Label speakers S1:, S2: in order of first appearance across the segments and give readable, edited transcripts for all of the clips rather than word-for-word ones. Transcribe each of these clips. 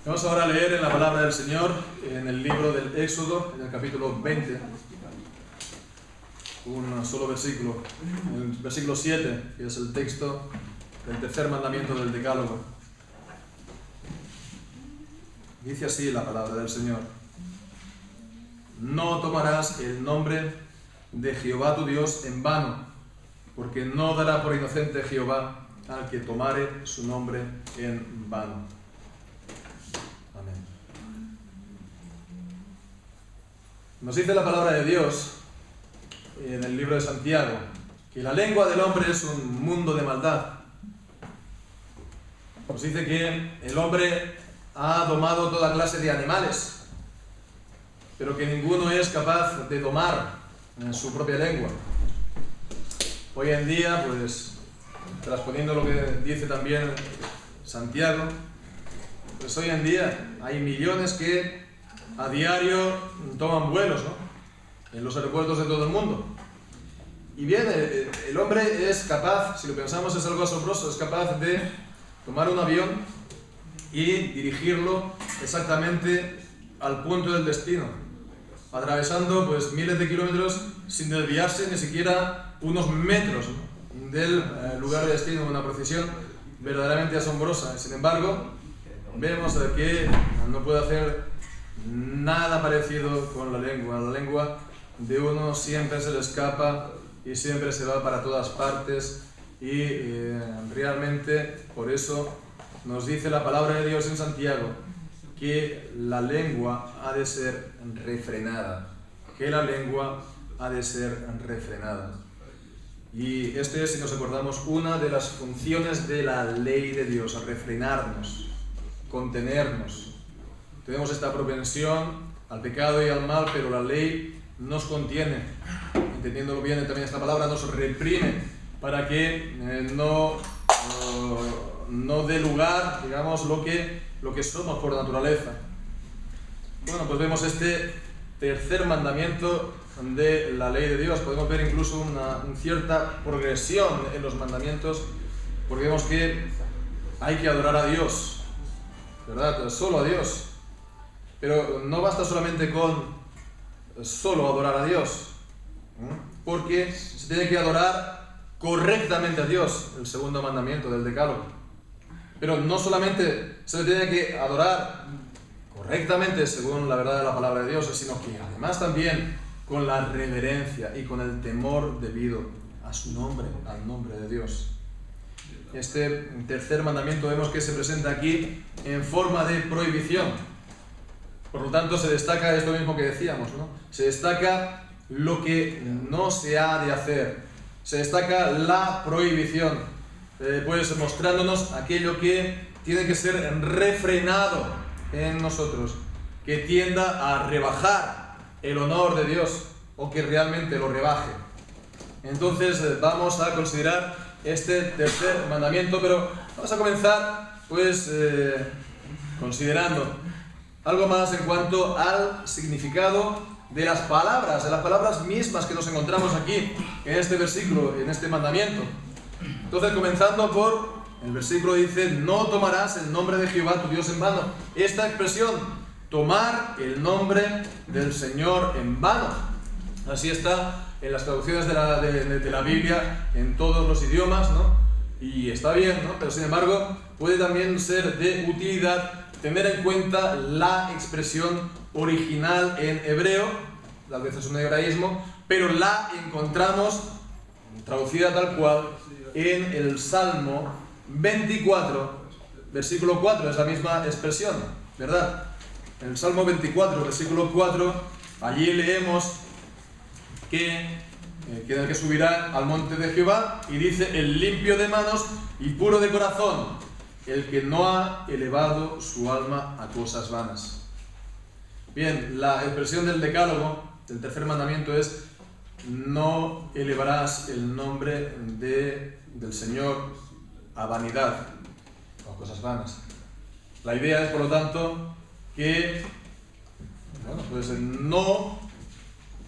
S1: Vamos ahora a leer en la palabra del Señor, en el libro del Éxodo, en el capítulo 20, un solo versículo, el versículo 7, que es el texto del tercer mandamiento del Decálogo. Dice así la palabra del Señor: no tomarás el nombre de Jehová tu Dios en vano, porque no dará por inocente Jehová al que tomare su nombre en vano. Amén. Nos dice la palabra de Dios en el libro de Santiago que la lengua del hombre es un mundo de maldad. Nos dice que el hombre ha domado toda clase de animales, pero que ninguno es capaz de domar en su propia lengua. Hoy en día, pues, transponiendo lo que dice también Santiago, pues hoy en día hay millones que a diario toman vuelos, ¿no?, en los aeropuertos de todo el mundo. Y bien, el hombre es capaz, si lo pensamos es algo asombroso, es capaz de tomar un avión y dirigirlo exactamente al punto del destino, atravesando pues miles de kilómetros sin desviarse ni siquiera unos metros, ¿no?, del lugar de destino. Una precisión verdaderamente asombrosa. Sin embargo, vemos que no puede hacer nada parecido con la lengua. La lengua de uno siempre se le escapa y siempre se va para todas partes, y realmente por eso nos dice la palabra de Dios en Santiago que la lengua ha de ser refrenada, que la lengua ha de ser refrenada. Y este es, si nos acordamos, una de las funciones de la ley de Dios: refrenarnos, contenernos. Tenemos esta propensión al pecado y al mal, pero la ley nos contiene. Entendiéndolo bien, también esta palabra nos reprime para que no dé lugar, digamos, lo que somos por naturaleza. Bueno, pues vemos este tercer mandamiento de la ley de Dios. Podemos ver incluso una cierta progresión en los mandamientos, porque vemos que hay que adorar a Dios, ¿verdad? Solo a Dios. Pero no basta solamente con solo adorar a Dios, porque se tiene que adorar correctamente a Dios, el segundo mandamiento del Decálogo. Pero no solamente se le tiene que adorar correctamente según la verdad de la palabra de Dios, sino que además también con la reverencia y con el temor debido a su nombre, al nombre de Dios. Este tercer mandamiento vemos que se presenta aquí en forma de prohibición. Por lo tanto, se destaca esto mismo que decíamos, ¿no? Se destaca lo que no se ha de hacer. Se destaca la prohibición, pues mostrándonos aquello que tiene que ser refrenado en nosotros, que tienda a rebajar el honor de Dios, o que realmente lo rebaje. Entonces vamos a considerar este tercer mandamiento, pero vamos a comenzar pues considerando algo más en cuanto al significado de las palabras mismas que nos encontramos aquí en este versículo, en este mandamiento. Entonces, comenzando por el versículo, dice: no tomarás el nombre de Jehová tu Dios en vano. Esta expresión, tomar el nombre del Señor en vano, así está en las traducciones de la Biblia en todos los idiomas, ¿no? Y está bien, ¿no? Pero sin embargo puede también ser de utilidad tener en cuenta la expresión original en hebreo. A veces es un hebraísmo, pero la encontramos traducida tal cual en el Salmo 24, versículo 4, es la misma expresión, ¿verdad? En el Salmo 24, versículo 4, allí leemos que subirá al monte de Jehová, y dice: el limpio de manos y puro de corazón, el que no ha elevado su alma a cosas vanas. Bien, la expresión del Decálogo, del tercer mandamiento, es: no elevarás el nombre del Señor a vanidad o a cosas vanas. La idea es, por lo tanto, que pues no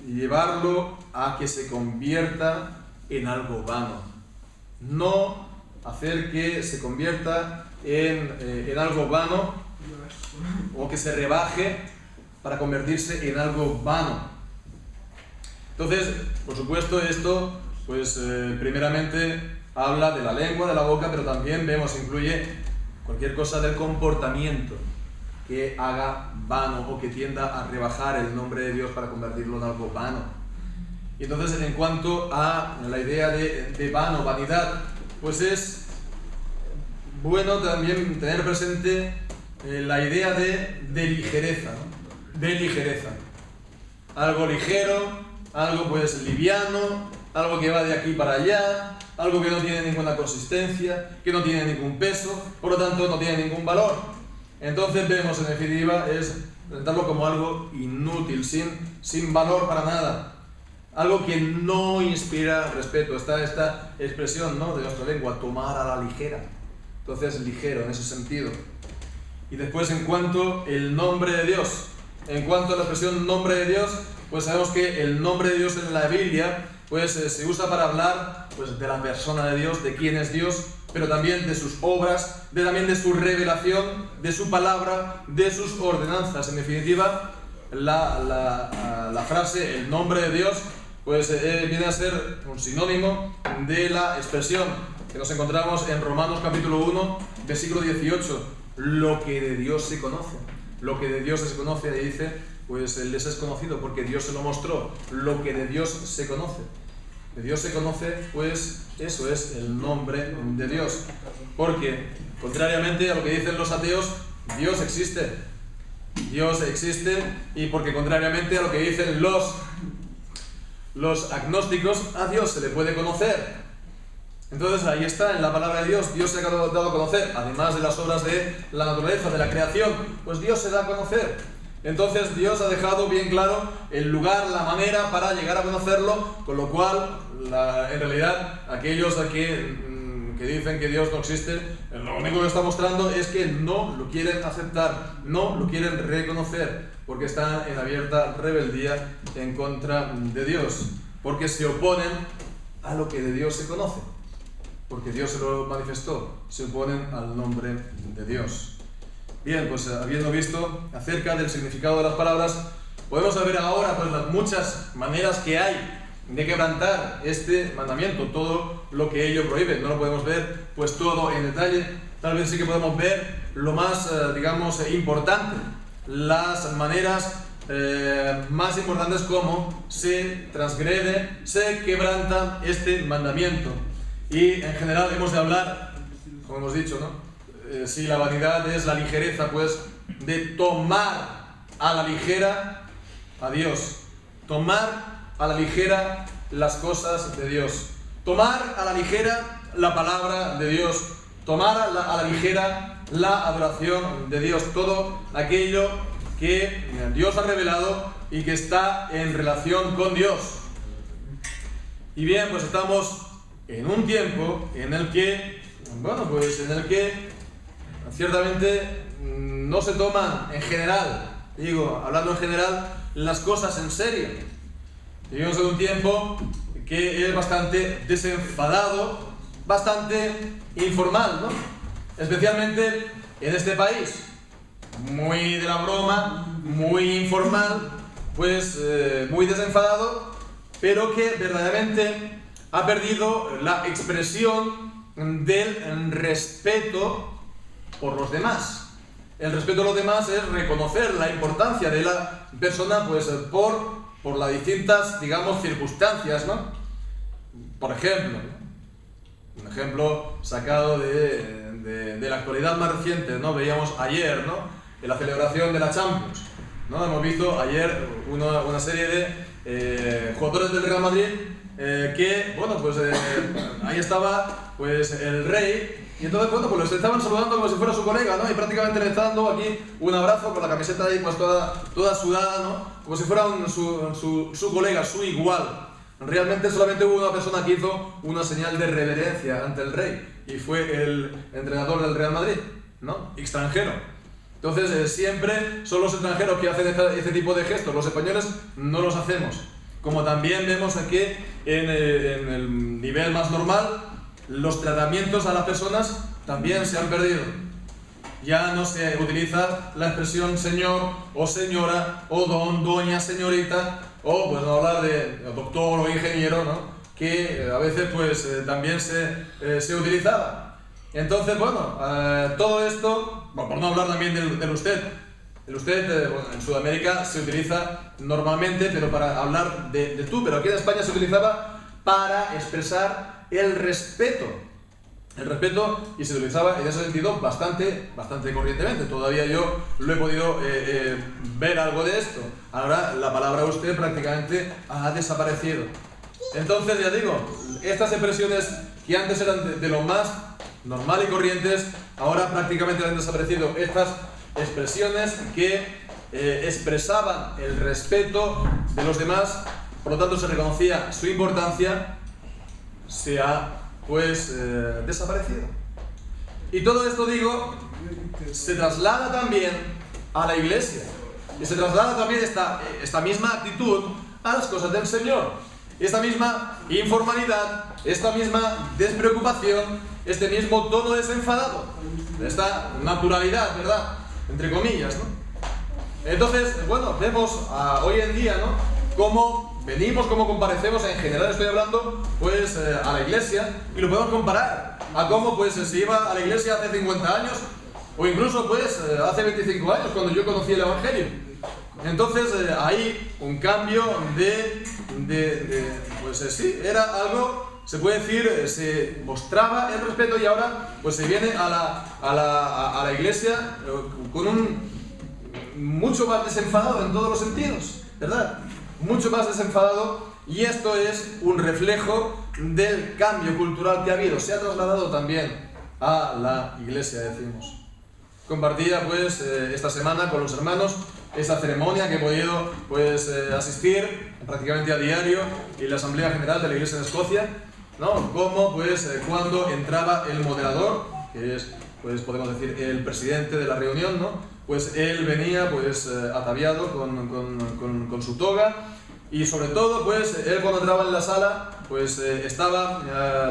S1: llevarlo a que se convierta en algo vano, no hacer que se convierta en algo vano o que se rebaje para convertirse en algo vano. Entonces, por supuesto, esto, pues primeramente habla de la lengua, de la boca, pero también vemos, incluye cualquier cosa del comportamiento que haga vano o que tienda a rebajar el nombre de Dios para convertirlo en algo vano. Y entonces, en cuanto a la idea de vano, vanidad, pues es bueno también tener presente la idea de ligereza, ¿no? De ligereza. Algo ligero, algo pues liviano, algo que va de aquí para allá, algo que no tiene ninguna consistencia, que no tiene ningún peso, por lo tanto no tiene ningún valor. Entonces vemos, en definitiva, es presentarlo como algo inútil, sin valor para nada. Algo que no inspira respeto. Está esta expresión, ¿no?, de nuestra lengua, tomar a la ligera. Entonces, ligero en ese sentido. Y después, en cuanto al nombre de Dios, en cuanto a la expresión nombre de Dios, pues sabemos que el nombre de Dios en la Biblia pues se usa para hablar pues de la persona de Dios, de quién es Dios, pero también de sus obras, también de su revelación, de su palabra, de sus ordenanzas. En definitiva, la frase el nombre de Dios pues viene a ser un sinónimo de la expresión que nos encontramos en Romanos capítulo 1, versículo 18, lo que de Dios se conoce. Lo que de Dios se conoce, ahí dice, pues les es conocido porque Dios se lo mostró. Lo que de Dios se conoce. De Dios se conoce, pues eso es el nombre de Dios. Porque, contrariamente a lo que dicen los ateos, Dios existe. Dios existe, y porque contrariamente a lo que dicen los agnósticos, a Dios se le puede conocer. Entonces ahí está, en la palabra de Dios, Dios se ha dado a conocer, además de las obras de la naturaleza, de la creación, pues Dios se da a conocer. Entonces Dios ha dejado bien claro el lugar, la manera para llegar a conocerlo, con lo cual, en realidad, aquellos que dicen que Dios no existe, lo único que está mostrando es que no lo quieren aceptar, no lo quieren reconocer, porque están en abierta rebeldía en contra de Dios, porque se oponen a lo que de Dios se conoce. Porque Dios se lo manifestó, se oponen al nombre de Dios. Bien, pues habiendo visto acerca del significado de las palabras, podemos ver ahora pues las muchas maneras que hay de quebrantar este mandamiento, todo lo que ello prohíbe. No lo podemos ver pues todo en detalle, tal vez sí que podemos ver lo más, digamos, importante, las maneras más importantes como se transgrede, se quebranta este mandamiento. Y en general hemos de hablar, como hemos dicho, ¿no? Si la vanidad es la ligereza, pues de tomar a la ligera a Dios. Tomar a la ligera las cosas de Dios. Tomar a la ligera la palabra de Dios. Tomar a la ligera la adoración de Dios. Todo aquello que Dios ha revelado y que está en relación con Dios. Y bien, pues estamos en un tiempo en el que, bueno, pues en el que ciertamente no se toman en general, hablando en general, las cosas en serio. Vivimos en un tiempo que es bastante desenfadado, bastante informal, ¿no? Especialmente en este país, muy de la broma, muy informal, pues muy desenfadado, pero que verdaderamente ha perdido la expresión del respeto por los demás. El respeto a los demás es reconocer la importancia de la persona pues por las distintas, digamos, circunstancias, ¿no? Por ejemplo, un ejemplo sacado de la actualidad más reciente, ¿no? Veíamos ayer, ¿no?, en la celebración de la Champions, ¿no? Hemos visto ayer una serie de jugadores del Real Madrid que, bueno, pues ahí estaba pues el rey, y entonces, bueno, pues les estaban saludando como si fuera su colega, ¿no? Y prácticamente le está dando aquí un abrazo con la camiseta ahí pues toda sudada, ¿no? Como si fuera su colega, su igual. Realmente solamente hubo una persona que hizo una señal de reverencia ante el rey, y fue el entrenador del Real Madrid, ¿no? Extranjero. Entonces, siempre son los extranjeros que hacen este tipo de gestos. Los españoles no los hacemos. Como también vemos aquí en el nivel más normal, los tratamientos a las personas también se han perdido. ya no se utiliza la expresión señor o señora o don, doña, señorita, o pues no hablar de doctor o ingeniero, ¿no? Que a veces pues también se utilizaba. Entonces, bueno, todo esto, bueno, por no hablar también del usted. El usted, bueno, en Sudamérica se utiliza normalmente, pero para hablar de tú, pero aquí en España se utilizaba para expresar el respeto. El respeto, y se utilizaba en ese sentido bastante corrientemente. Todavía yo lo he podido ver algo de esto. Ahora la palabra usted prácticamente ha desaparecido. Entonces, ya digo, estas expresiones que antes eran de lo más normal y corrientes, ahora prácticamente han desaparecido. Estas expresiones que expresaban el respeto de los demás, por lo tanto se reconocía su importancia, se ha pues desaparecido. Y todo esto, digo, se traslada también a la iglesia, y se traslada también esta misma actitud a las cosas del Señor, esta misma informalidad, esta misma despreocupación, este mismo tono desenfadado, esta naturalidad, ¿verdad?, entre comillas, ¿no? Entonces, bueno, vemos hoy en día, ¿no?, cómo venimos, cómo comparecemos, en general estoy hablando, pues a la iglesia, y lo podemos comparar a cómo pues se iba a la iglesia hace 50 años, o incluso pues hace 25 años, cuando yo conocí el Evangelio. Entonces hay un cambio pues sí, era algo, se puede decir, se mostraba el respeto, y ahora pues se viene a la iglesia con un mucho más desenfadado en todos los sentidos, ¿verdad? Mucho más desenfadado, y esto es un reflejo del cambio cultural que ha habido. Se ha trasladado también a la iglesia, decimos. Compartía pues esta semana con los hermanos esa ceremonia que he podido pues asistir prácticamente a diario en la Asamblea General de la Iglesia de Escocia, ¿no? Como pues cuando entraba el moderador, que es, pues podemos decir, el presidente de la reunión, ¿no? Pues él venía pues ataviado con su toga, y sobre todo pues él cuando entraba en la sala pues estaba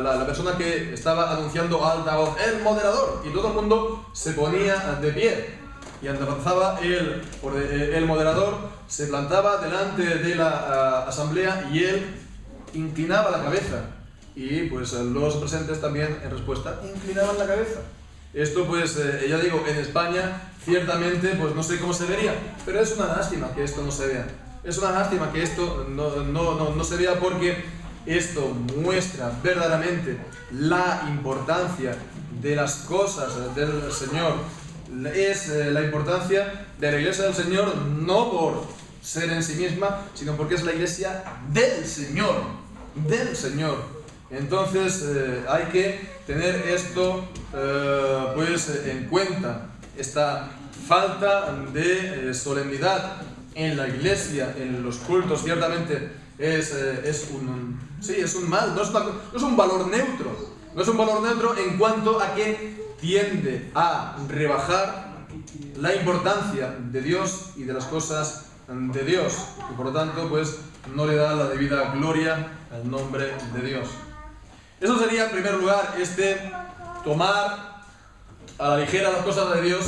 S1: la persona que estaba anunciando a alta voz, el moderador, y todo el mundo se ponía de pie, y avanzaba el moderador, se plantaba delante de la asamblea y él inclinaba la cabeza, y pues los presentes también en respuesta inclinaban la cabeza. Esto pues, ya digo, en España ciertamente pues no sé cómo se vería, pero es una lástima que esto no se vea. Es una lástima que esto no se vea, porque esto muestra verdaderamente la importancia de las cosas del Señor. Es la importancia de la iglesia del Señor, no por ser en sí misma, sino porque es la iglesia del Señor, del Señor. Entonces hay que tener esto pues en cuenta, esta falta de solemnidad en la iglesia, en los cultos. Ciertamente es un mal, no es un valor neutro, no es un valor neutro en cuanto a que tiende a rebajar la importancia de Dios y de las cosas de Dios, y por lo tanto pues no le da la debida gloria al nombre de Dios. Eso sería en primer lugar tomar a la ligera las cosas de Dios.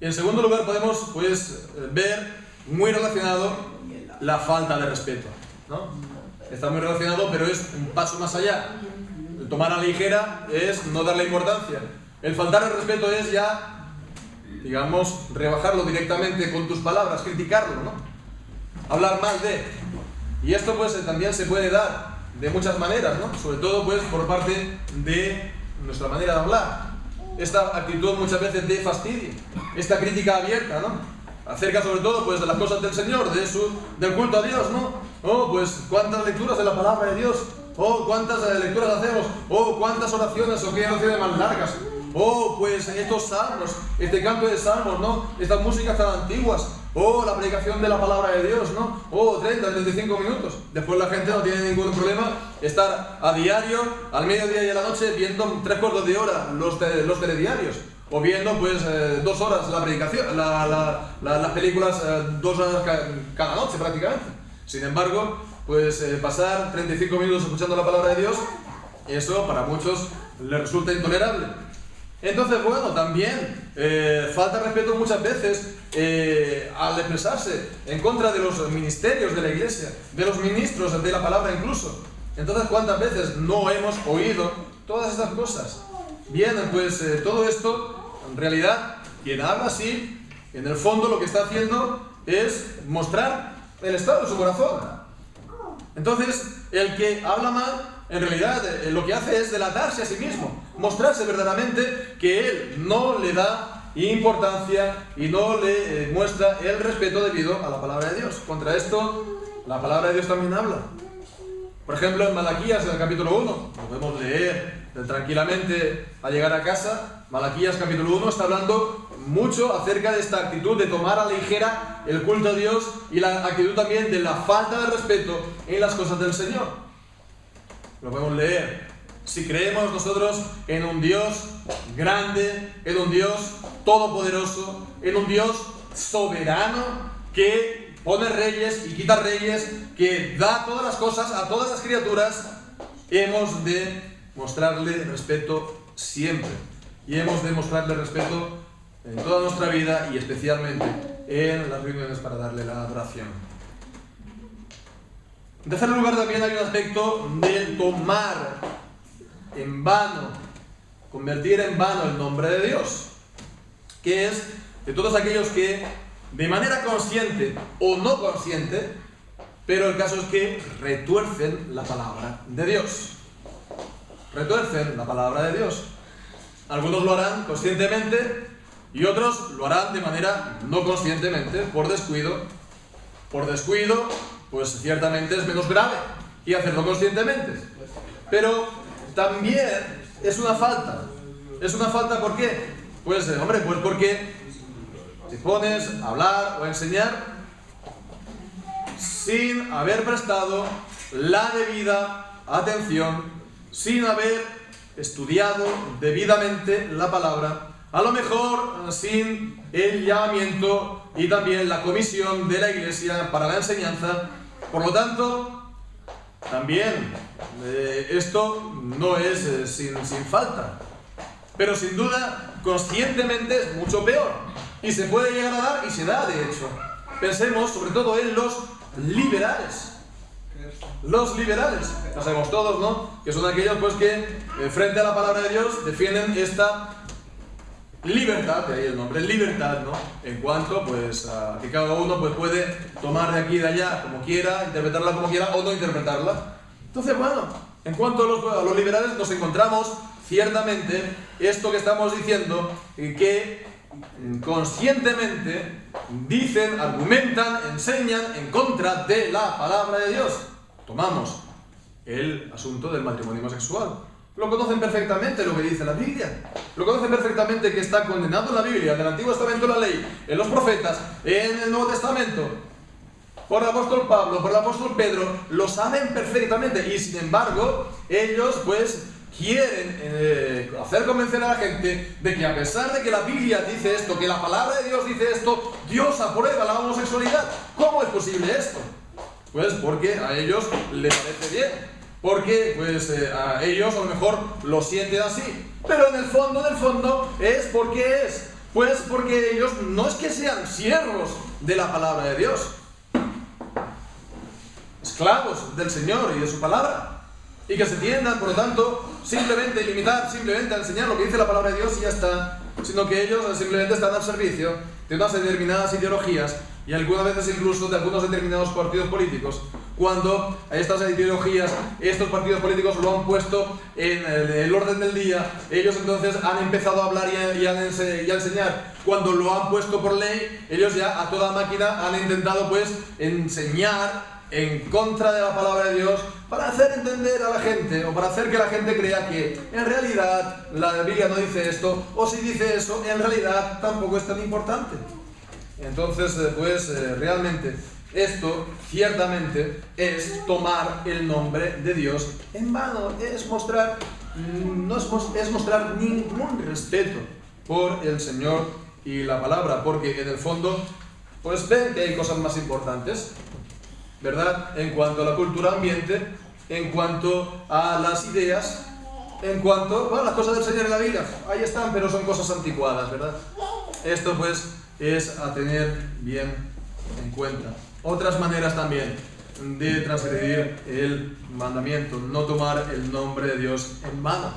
S1: Y en segundo lugar podemos pues ver muy relacionado la falta de respeto, ¿no? Está muy relacionado, pero es un paso más allá. El tomar a la ligera es no darle importancia. El faltar el respeto es ya, digamos, rebajarlo directamente con tus palabras, criticarlo, ¿no? Hablar mal de. Y esto pues también se puede dar de muchas maneras, ¿no? Sobre todo pues por parte de nuestra manera de hablar. Esta actitud muchas veces de fastidio, esta crítica abierta, ¿no? Acerca sobre todo pues de las cosas del Señor, del culto a Dios, ¿no? Oh, pues cuántas lecturas de la palabra de Dios, oh, cuántas lecturas hacemos, oh, cuántas oraciones, o qué oraciones más largas, oh, pues estos salmos, este canto de salmos, ¿no? Estas músicas tan antiguas, oh, la predicación de la palabra de Dios, ¿no? Oh, 30, 35 minutos. Después la gente no tiene ningún problema estar a diario, al mediodía y a la noche, viendo 3/4 de hora los telediarios, o viendo pues 2 horas la predicación, las películas 2 horas cada noche prácticamente. Sin embargo, pues pasar 35 minutos escuchando la palabra de Dios, eso para muchos les resulta intolerable. Entonces, bueno, también falta respeto muchas veces al expresarse en contra de los ministerios de la iglesia, de los ministros de la palabra incluso. Entonces, ¿cuántas veces no hemos oído todas estas cosas? Bien, pues todo esto, en realidad, quien habla así, en el fondo lo que está haciendo es mostrar el estado de su corazón. Entonces, el que habla mal, en realidad lo que hace es delatarse a sí mismo, mostrarse verdaderamente que él no le da importancia y no le muestra el respeto debido a la palabra de Dios. Contra esto, la palabra de Dios también habla. Por ejemplo, en Malaquías, en el capítulo 1, lo podemos leer tranquilamente al llegar a casa. Malaquías capítulo 1 está hablando mucho acerca de esta actitud de tomar a la ligera el culto a Dios y la actitud también de la falta de respeto en las cosas del Señor. Lo podemos leer. Si creemos nosotros en un Dios grande, en un Dios todopoderoso, en un Dios soberano que pone reyes y quita reyes, que da todas las cosas a todas las criaturas, hemos de mostrarle respeto siempre. Y hemos de mostrarle respeto en toda nuestra vida y especialmente en las reuniones para darle la adoración. En tercer lugar, también hay un aspecto de tomar en vano, convertir en vano el nombre de Dios, que es de todos aquellos que de manera consciente o no consciente, pero el caso es que retuercen la palabra de Dios. Retuercen la palabra de Dios. Algunos lo harán conscientemente y otros lo harán de manera no conscientemente, por descuido. Por descuido, pues ciertamente es menos grave que hacerlo conscientemente. Pero también es una falta. ¿Es una falta por qué? Pues, hombre, pues porque te pones a hablar o a enseñar sin haber prestado la debida atención, sin haber estudiado debidamente la palabra, a lo mejor sin el llamamiento y también la comisión de la iglesia para la enseñanza. Por lo tanto, también esto no es sin falta, pero sin duda conscientemente es mucho peor y se puede llegar a dar y se da de hecho. Pensemos sobre todo en los liberales. Los liberales, lo sabemos todos, ¿no? Que son aquellos pues que frente a la palabra de Dios defienden esta libertad, de ahí el nombre, libertad, ¿no? En cuanto pues a que cada uno pues puede tomar de aquí y de allá como quiera, interpretarla como quiera o no interpretarla. Entonces, bueno, en cuanto a los liberales nos encontramos ciertamente esto que estamos diciendo, que conscientemente dicen, argumentan, enseñan en contra de la palabra de Dios. Tomamos el asunto del matrimonio homosexual. Lo conocen perfectamente lo que dice la Biblia. Lo conocen perfectamente que está condenado en la Biblia, en el Antiguo Testamento la ley, en los profetas, en el Nuevo Testamento, por el apóstol Pablo, por el apóstol Pedro. Lo saben perfectamente y sin embargo ellos pues quieren hacer convencer a la gente de que a pesar de que la Biblia dice esto, que la palabra de Dios dice esto, Dios aprueba la homosexualidad. ¿Cómo es posible esto? Pues porque a ellos les parece bien, porque pues a ellos a lo mejor lo sienten así, pero en el fondo es porque es, pues porque ellos no es que sean siervos de la palabra de Dios, esclavos del Señor y de su palabra, y que se tiendan por lo tanto simplemente limitar, simplemente a enseñar lo que dice la palabra de Dios y ya está, sino que ellos simplemente están al servicio de unas determinadas ideologías y algunas veces incluso de algunos determinados partidos políticos, cuando a estas ideologías, estos partidos políticos lo han puesto en el orden del día. Ellos entonces han empezado a hablar y a enseñar. Cuando lo han puesto por ley, ellos ya a toda máquina han intentado pues enseñar en contra de la palabra de Dios para hacer entender a la gente o para hacer que la gente crea que en realidad la Biblia no dice esto, o si dice eso, en realidad tampoco es tan importante. Entonces, pues realmente esto ciertamente es tomar el nombre de Dios en vano, es mostrar ningún respeto por el Señor y la palabra, porque en el fondo pues ven que hay cosas más importantes, ¿verdad? En cuanto a la cultura ambiente, en cuanto a las ideas, en cuanto, bueno, las cosas del Señor en la Biblia, ahí están, pero son cosas anticuadas, ¿verdad? Esto pues es a tener bien en cuenta. Otras maneras también de transgredir el mandamiento: no tomar el nombre de Dios en vano.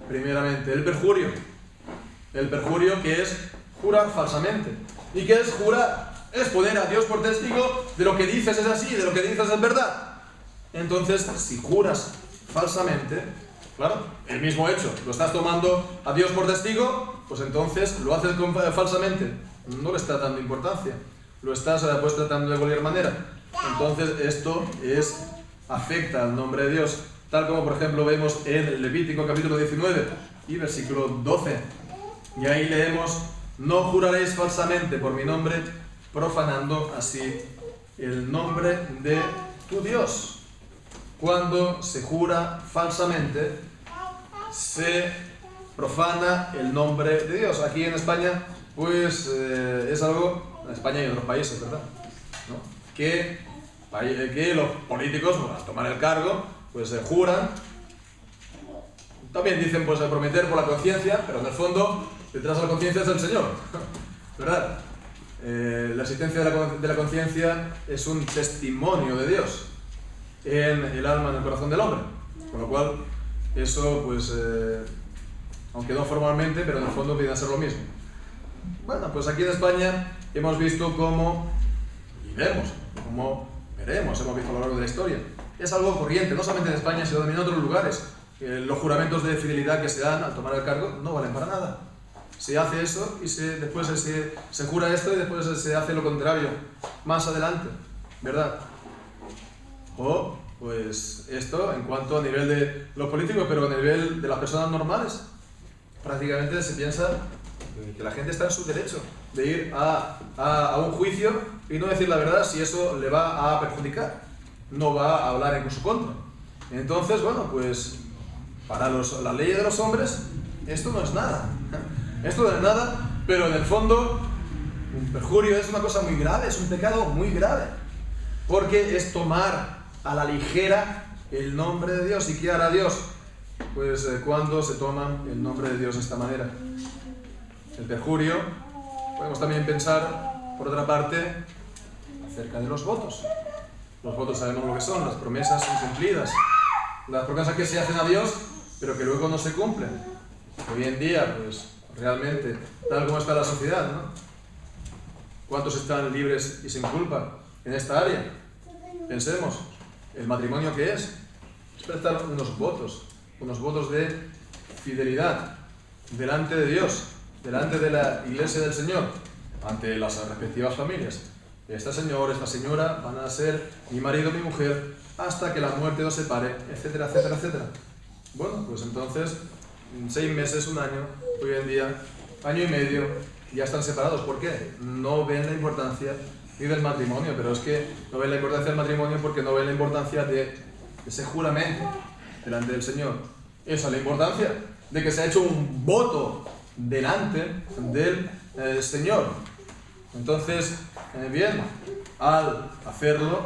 S1: Primeramente, el perjurio. El perjurio, que es jurar falsamente. ¿Y qué es jurar? Es poner a Dios por testigo de lo que dices es así, de lo que dices es verdad. Entonces, si juras falsamente, claro, el mismo hecho, lo estás tomando a Dios por testigo, pues entonces lo haces falsamente. No le estás dando importancia, lo estás pues tratando de cualquier manera. Entonces esto afecta al nombre de Dios, tal como por ejemplo vemos en Levítico capítulo 19 y versículo 12. Y ahí leemos: no juraréis falsamente por mi nombre, profanando así el nombre de tu Dios. Cuando se jura falsamente, se profana el nombre de Dios. Aquí en España, pues es algo, en España y en otros países, ¿verdad? ¿No? Que los políticos, bueno, al tomar el cargo, pues juran. También dicen, pues, prometer por la conciencia, pero en el fondo, detrás de la conciencia es el Señor, ¿verdad? La existencia de la conciencia es un testimonio de Dios en el alma, en el corazón del hombre. Con lo cual, eso, pues, aunque no formalmente, pero en el fondo viene a ser lo mismo. Bueno, pues aquí en España hemos visto cómo, y vemos, cómo veremos, hemos visto a lo largo de la historia. Es algo corriente, no solamente en España, sino también en otros lugares. Los juramentos de fidelidad que se dan al tomar el cargo no valen para nada. Se hace eso y después se jura esto y después se hace lo contrario más adelante, ¿verdad? O, pues, esto en cuanto a nivel de los políticos, pero a nivel de las personas normales. Prácticamente se piensa que la gente está en su derecho de ir a un juicio y no decir la verdad si eso le va a perjudicar. No va a hablar en su contra. Entonces, bueno, pues para las leyes de los hombres esto no es nada. Esto no es nada, pero en el fondo un perjurio es una cosa muy grave, es un pecado muy grave. Porque es tomar a la ligera el nombre de Dios. ¿Y qué hará Dios? Pues cuando se toma el nombre de Dios de esta manera. El perjurio, podemos también pensar, por otra parte, acerca de los votos. Los votos sabemos lo que son, las promesas incumplidas. Las promesas que se hacen a Dios, pero que luego no se cumplen. Hoy en día, pues, realmente, tal como está la sociedad, ¿no? ¿Cuántos están libres y sin culpa en esta área? Pensemos, el matrimonio que es prestar unos votos de fidelidad delante de Dios, delante de la iglesia del Señor, ante las respectivas familias. Este señor, esta señora van a ser mi marido, mi mujer, hasta que la muerte nos separe, etcétera, etcétera, etcétera. Bueno, pues entonces, en 6 meses, un año, hoy en día, año y medio, ya están separados. ¿Por qué? No ven la importancia ni del matrimonio, pero es que no ven la importancia del matrimonio porque no ven la importancia de ese juramento delante del Señor. Esa es la importancia de que se ha hecho un voto delante del Señor. Entonces, bien, al hacerlo,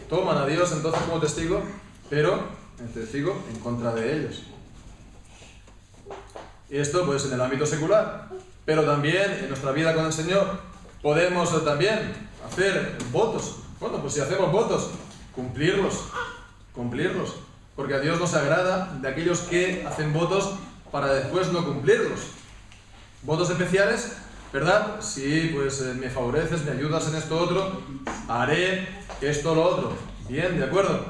S1: toman a Dios entonces como testigo, pero el testigo en contra de ellos. Y esto pues en el ámbito secular, pero también en nuestra vida con el Señor podemos también hacer votos. Bueno, pues si hacemos votos, cumplirlos, porque a Dios no se agrada de aquellos que hacen votos para después no cumplirlos. Votos especiales, ¿verdad? Si pues me favoreces, me ayudas en esto otro, haré esto o lo otro. Bien, de acuerdo.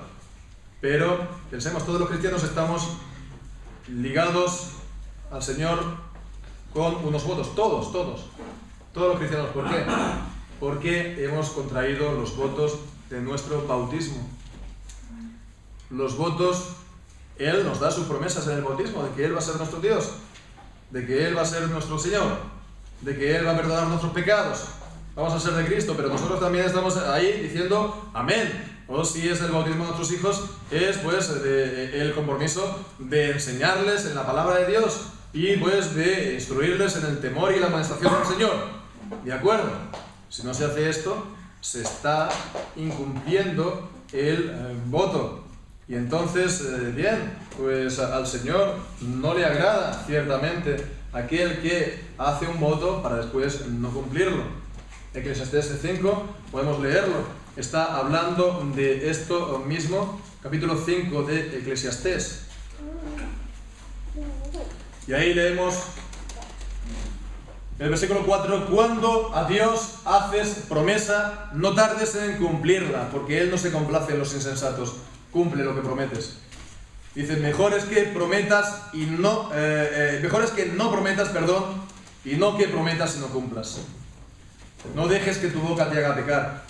S1: Pero pensemos, todos los cristianos estamos ligados al Señor con unos votos, todos los cristianos. ¿Por qué? Porque hemos contraído los votos de nuestro bautismo. Los votos, Él nos da sus promesas en el bautismo, de que Él va a ser nuestro Dios, de que Él va a ser nuestro Señor, de que Él va a perdonar nuestros pecados, vamos a ser de Cristo, pero nosotros también estamos ahí diciendo amén. O si es el bautismo de nuestros hijos, es pues el compromiso de enseñarles en la palabra de Dios y pues de instruirles en el temor y la amonestación del Señor. ¿De acuerdo? Si no se hace esto, se está incumpliendo el voto. Y entonces, bien, pues al Señor no le agrada ciertamente aquel que hace un voto para después no cumplirlo. Eclesiastés 5, podemos leerlo. Está hablando de esto mismo, capítulo 5 de Eclesiastés. Y ahí leemos el versículo 4, cuando a Dios haces promesa, no tardes en cumplirla, porque Él no se complace en los insensatos. Cumple lo que prometes. Dice, mejor es que prometas y no, mejor es que no prometas, perdón, y no que prometas y no cumplas. No dejes que tu boca te haga pecar,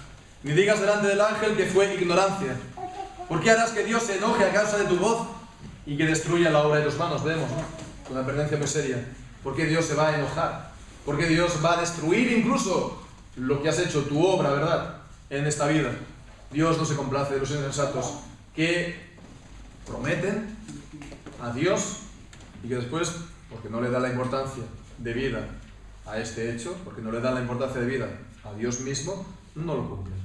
S1: ni digas delante del ángel que fue ignorancia. ¿Por qué harás que Dios se enoje a causa de tu voz y que destruya la obra de tus manos? Vemos, ¿no? Una pertenencia muy seria. ¿Por qué Dios se va a enojar? ¿Por qué Dios va a destruir incluso lo que has hecho, tu obra, verdad, en esta vida? Dios no se complace de los insensatos que prometen a Dios y que después, porque no le da la importancia debida a este hecho, porque no le da la importancia debida a Dios mismo, no lo cumplen.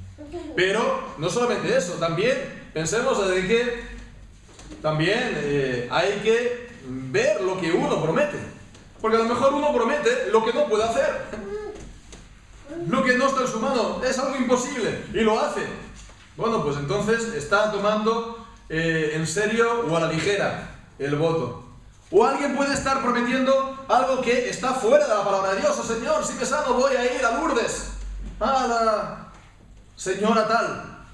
S1: Pero no solamente eso, también pensemos de que también hay que ver lo que uno promete, porque a lo mejor uno promete lo que no puede hacer, lo que no está en su mano, es algo imposible y lo hace. Bueno, pues entonces está tomando en serio o a la ligera el voto. O alguien puede estar prometiendo algo que está fuera de la palabra de Dios. Oh Señor, si me sano voy a ir a Lourdes, a la señora tal.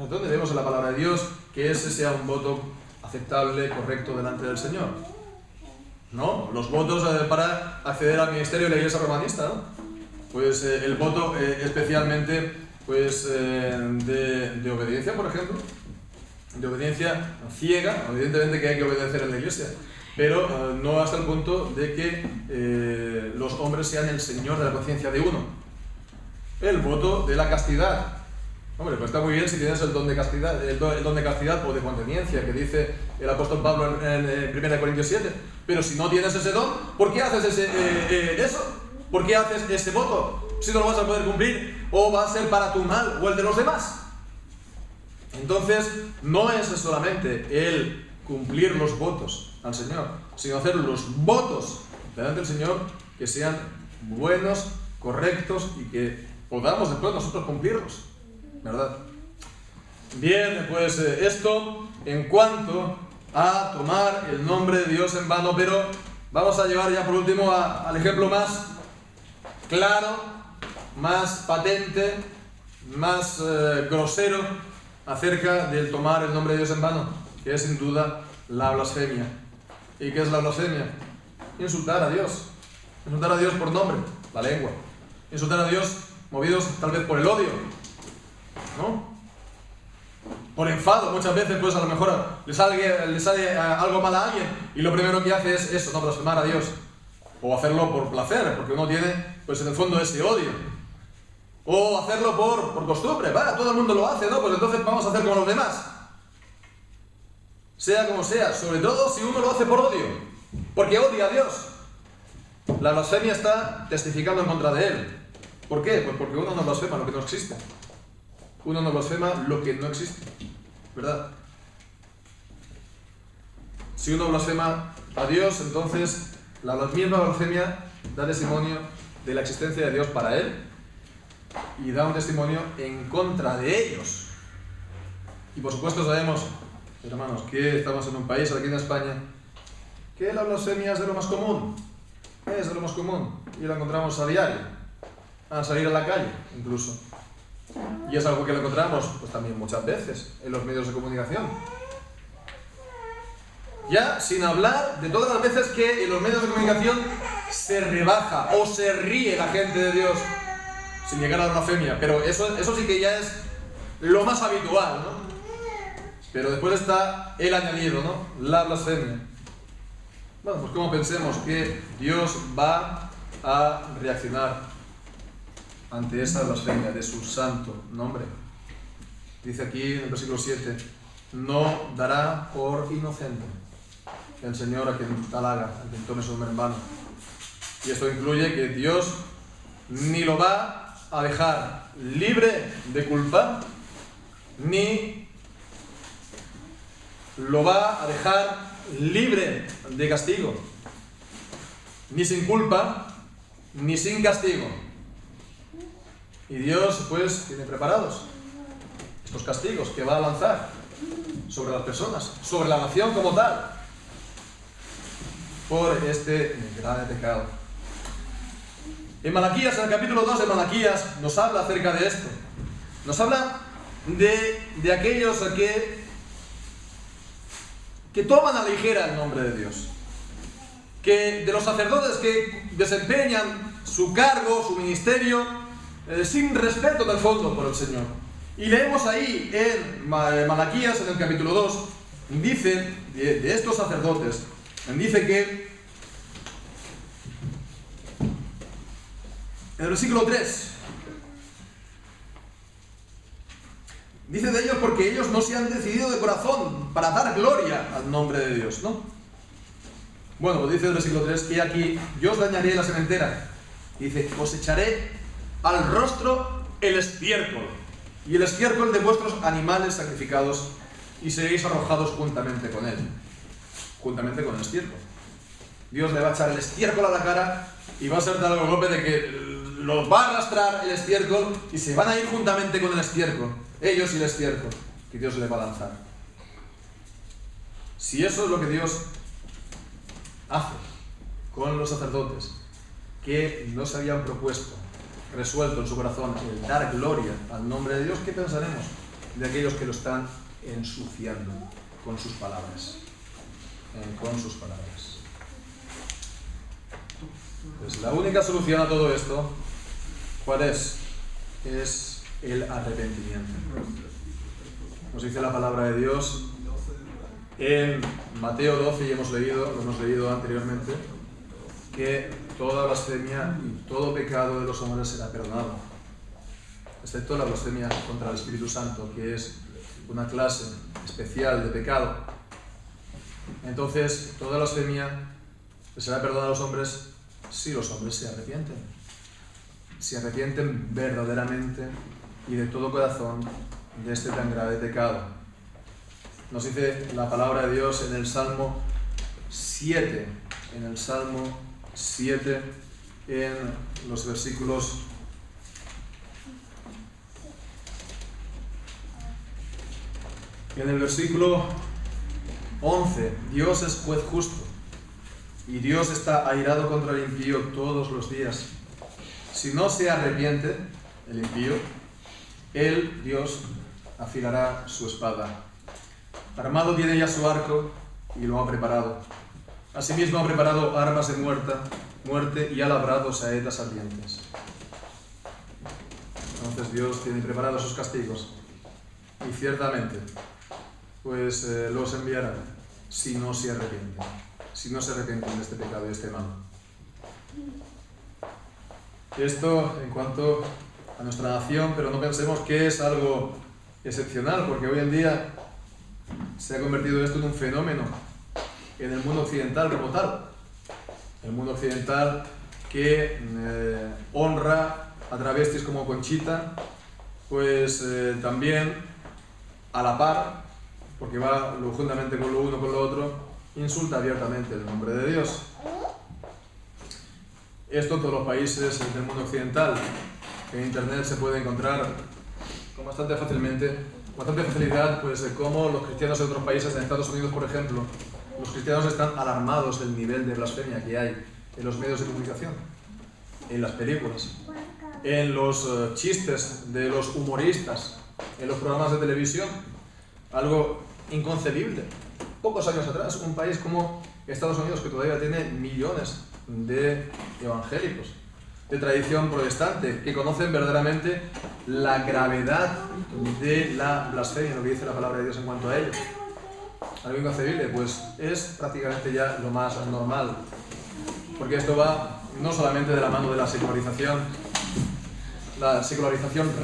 S1: ¿Dónde vemos en la palabra de Dios que ese sea un voto aceptable, correcto delante del Señor? ¿No? Los votos para acceder al ministerio de la Iglesia romanista, ¿no? Pues el voto especialmente pues, de obediencia, por ejemplo. De obediencia ciega, evidentemente que hay que obedecer en la iglesia, pero no hasta el punto de que los hombres sean el señor de la conciencia de uno. El voto de la castidad. Hombre, pues está muy bien si tienes el don de castidad, el don de castidad o de continencia, que dice el apóstol Pablo en 1 Corintios 7. Pero si no tienes ese don, ¿por qué haces eso? ¿Por qué haces ese voto? Si no lo vas a poder cumplir, o va a ser para tu mal o el de los demás. Entonces, no es solamente el cumplir los votos al Señor, sino hacer los votos delante del Señor que sean buenos, correctos y que podamos después nosotros cumplirlos, ¿verdad? Bien, pues esto en cuanto a tomar el nombre de Dios en vano, pero vamos a llevar ya por último al ejemplo más claro, más patente, más grosero acerca del tomar el nombre de Dios en vano, que es sin duda la blasfemia. ¿Y qué es la blasfemia? Insultar a Dios. Insultar a Dios por nombre, la lengua. Insultar a Dios movidos tal vez por el odio, ¿no? Por enfado, muchas veces pues a lo mejor le sale algo mal a alguien y lo primero que hace es eso, no blasfemar a Dios. O hacerlo por placer, porque uno tiene pues en el fondo ese odio. O hacerlo por costumbre, vale, todo el mundo lo hace, ¿no? Pues entonces vamos a hacer como los demás. Sea como sea, sobre todo si uno lo hace por odio, porque odia a Dios. La blasfemia está testificando en contra de Él. ¿Por qué? Pues porque uno no blasfema lo que no existe. Uno no blasfema lo que no existe, ¿verdad? Si uno blasfema a Dios, entonces la misma blasfemia da testimonio de la existencia de Dios para él y da un testimonio en contra de ellos. Y por supuesto sabemos, hermanos, que estamos en un país, aquí en España, que la blasfemia es de lo más común. Es de lo más común. Y la encontramos a diario. A salir a la calle, incluso. Y es algo que lo encontramos, pues también muchas veces, en los medios de comunicación. Ya sin hablar de todas las veces que en los medios de comunicación se rebaja o se ríe la gente de Dios, sin llegar a la blasfemia. Pero eso sí que ya es lo más habitual, ¿no? Pero después está el añadido, ¿no? La blasfemia. Bueno, pues como pensemos que Dios va a reaccionar ante esa blasfemia de su santo nombre. Dice aquí en el versículo 7, no dará por inocente el Señor a quien tal haga, a quien tome su nombre en vano. Y esto incluye que Dios ni lo va a dejar libre de culpa, ni lo va a dejar libre de castigo, ni sin culpa, ni sin castigo. Y Dios pues tiene preparados estos castigos que va a lanzar sobre las personas, sobre la nación como tal, por este grave pecado. En Malaquías, en el capítulo 2 de Malaquías, nos habla acerca de esto. Nos habla de aquellos que toman a la ligera el nombre de Dios. De los sacerdotes que desempeñan su cargo, su ministerio, sin respeto del fondo por el Señor. Y leemos ahí en Malaquías, en el capítulo 2, dice de estos sacerdotes, dice que, en el versículo 3, dice de ellos porque ellos no se han decidido de corazón para dar gloria al nombre de Dios, ¿no? Bueno, pues dice el versículo 3, y aquí yo os dañaré la sementera. Dice, os echaré al rostro el estiércol, y el estiércol de vuestros animales sacrificados, y seréis arrojados juntamente con él. Juntamente con el estiércol. Dios le va a echar el estiércol a la cara, y va a ser tal el golpe de que los va a arrastrar el estiércol, y se van a ir juntamente con el estiércol. Ellos y el estiércol, que Dios le va a lanzar. Si eso es lo que Dios hace con los sacerdotes, que no se habían propuesto, resuelto en su corazón el dar gloria al nombre de Dios, ¿qué pensaremos de aquellos que lo están ensuciando con sus palabras? Con sus palabras. Pues la única solución a todo esto, ¿cuál es? Es el arrepentimiento. Nos dice la palabra de Dios en Mateo 12, y lo hemos leído anteriormente, que toda blasfemia y todo pecado de los hombres será perdonado, excepto la blasfemia contra el Espíritu Santo, que es una clase especial de pecado. Entonces, toda blasfemia será perdonada a los hombres si los hombres se arrepienten verdaderamente y de todo corazón de este tan grave pecado. Nos dice la palabra de Dios en el Salmo 7, en los versículos en el versículo 11, Dios es juez justo y Dios está airado contra el impío todos los días. Si no se arrepiente el impío, Dios afilará su espada. Armado tiene ya su arco y lo ha preparado. Asimismo ha preparado armas de muerte y ha labrado saetas ardientes. Entonces Dios tiene preparados sus castigos y ciertamente pues los enviará si no se arrepienten de este pecado y de este mal. Esto en cuanto a nuestra nación, pero no pensemos que es algo excepcional, porque hoy en día se ha convertido esto en un fenómeno en el mundo occidental como tal. El mundo occidental que honra a travestis como Conchita, pues también a la par, porque va juntamente con lo uno con lo otro, insulta abiertamente el nombre de Dios. Esto en todos los países del mundo occidental. En internet se puede encontrar con bastante facilidad, pues cómo los cristianos de otros países, en Estados Unidos por ejemplo, los cristianos están alarmados del nivel de blasfemia que hay en los medios de comunicación, en las películas, en los chistes de los humoristas, en los programas de televisión. Algo inconcebible. Pocos años atrás, un país como Estados Unidos, que todavía tiene millones de evangélicos de tradición protestante, que conocen verdaderamente la gravedad de la blasfemia, lo que dice la palabra de Dios en cuanto a ello. Algo inconcebible, pues es prácticamente ya lo más normal, porque esto va no solamente de la mano de la secularización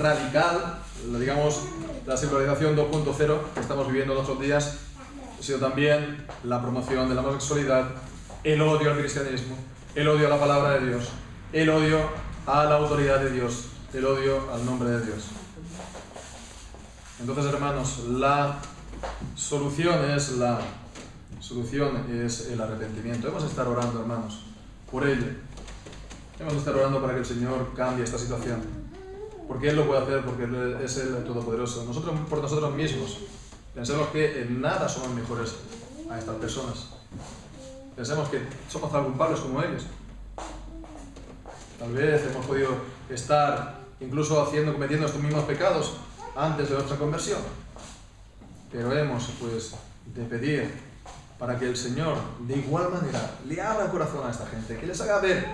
S1: radical, digamos la secularización 2.0 que estamos viviendo en estos días, sino también la promoción de la homosexualidad, el odio al cristianismo, el odio a la palabra de Dios, el odio a la autoridad de Dios, el odio al nombre de Dios. Entonces, hermanos, la solución es el arrepentimiento. Debemos estar orando, hermanos, por ello. Debemos estar orando para que el Señor cambie esta situación. Porque Él lo puede hacer, porque Él es el Todopoderoso. Nosotros, por nosotros mismos, pensemos que en nada somos mejores a estas personas. Pensemos que somos tan culpables como ellos. Tal vez hemos podido estar incluso cometiendo estos mismos pecados antes de nuestra conversión. Pero hemos, pues, de pedir para que el Señor, de igual manera, le abra el corazón a esta gente, que les haga ver,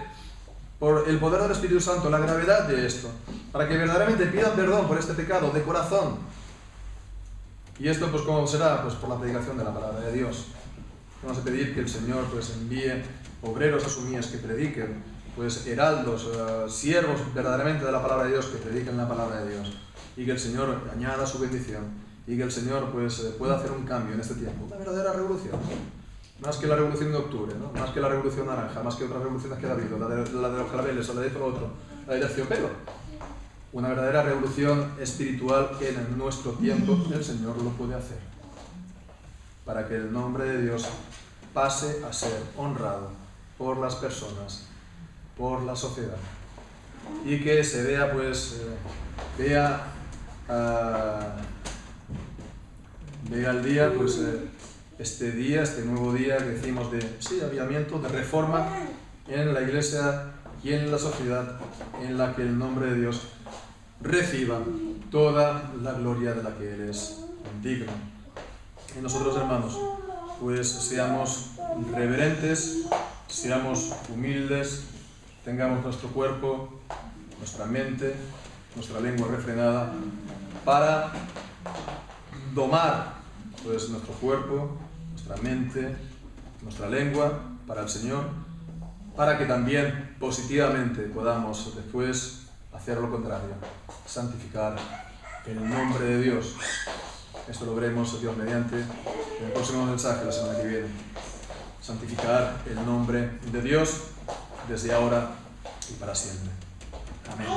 S1: por el poder del Espíritu Santo, la gravedad de esto, para que verdaderamente pidan perdón por este pecado de corazón. Y esto, pues, ¿cómo será? Pues por la predicación de la palabra de Dios. Vamos a pedir que el Señor, pues, envíe obreros a su mies que prediquen, pues, heraldos, siervos verdaderamente de la palabra de Dios, que prediquen la palabra de Dios, y que el Señor añada su bendición, y que el Señor, pues, pueda hacer un cambio en este tiempo, una verdadera revolución. Más que la revolución de octubre, ¿no? Más que la revolución naranja, más que otras revoluciones que ha habido, la de los claveles o la de otro, la de terciopelo. Una verdadera revolución espiritual que en nuestro tiempo el Señor lo puede hacer. Para que el nombre de Dios pase a ser honrado por las personas, por la sociedad. Y que se vea, pues, vea el día, pues, este nuevo día que decimos de avivamiento, de reforma en la Iglesia y en la sociedad, en la que el nombre de Dios reciba toda la gloria de la que Él es digno. Y nosotros, hermanos, pues seamos reverentes, seamos humildes, tengamos nuestro cuerpo, nuestra mente, nuestra lengua refrenada, para domar, pues, nuestro cuerpo, nuestra mente, nuestra lengua para el Señor, para que también positivamente podamos después hacer lo contrario, santificar el nombre de Dios. Esto lo veremos, Dios mediante, en el próximo mensaje la semana que viene. Santificar el nombre de Dios desde ahora y para siempre. Amén.